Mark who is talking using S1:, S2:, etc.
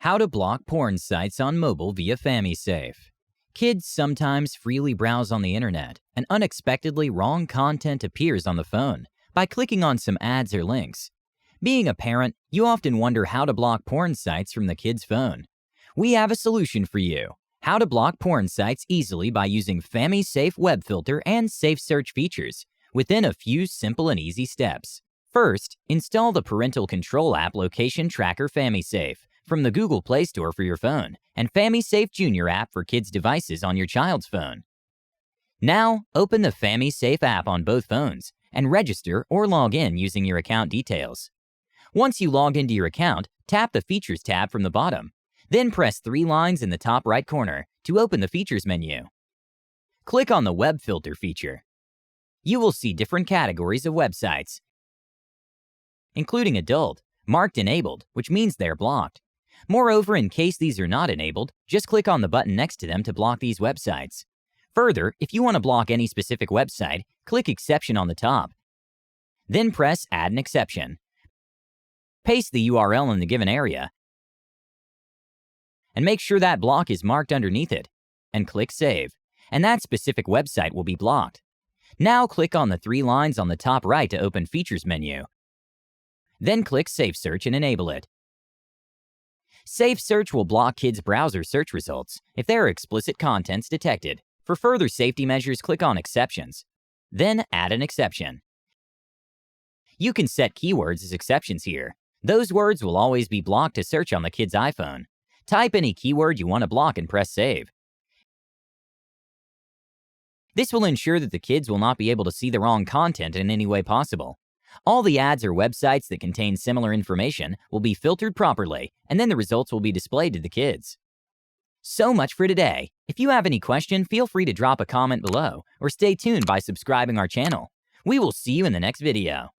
S1: How to block porn sites on mobile via FamiSafe. Kids sometimes freely browse on the internet, and unexpectedly wrong content appears on the phone by clicking on some ads or links. Being a parent, you often wonder how to block porn sites from the kid's phone. We have a solution for you. How to block porn sites easily by using FamiSafe web filter and safe search features within a few simple and easy steps. First, install the Parental Control app location Tracker Famisafe from the Google Play Store for your phone and FamiSafe Jr-App for kids' devices on your child's phone. Now, open the FamiSafe app on both phones and register or log in using your account details. Once you log into your account, tap the Features tab from the bottom. Then press 3 lines in the top right corner to open the Features menu. Click on the Web Filter feature. You will see different categories of websites, including adult, marked enabled, which means they're blocked. Moreover, in case these are not enabled, just click on the button next to them to block these websites. Further, if you want to block any specific website, click Exception on the top. Then press Add an Exception. Paste the URL in the given area and make sure that block is marked underneath it, and click Save, and that specific website will be blocked. Now click on the 3 lines on the top right to open Features menu. Then click Safe Search and enable it. Safe Search will block kids' browser search results if there are explicit contents detected. For further safety measures, click on Exceptions. Then add an exception. You can set keywords as exceptions here. Those words will always be blocked to search on the kid's iPhone. Type any keyword you want to block and press Save. This will ensure that the kids will not be able to see the wrong content in any way possible. All the ads or websites that contain similar information will be filtered properly, and then the results will be displayed to the kids. So much for today. If you have any question, feel free to drop a comment below, or stay tuned by subscribing our channel. We will see you in the next video.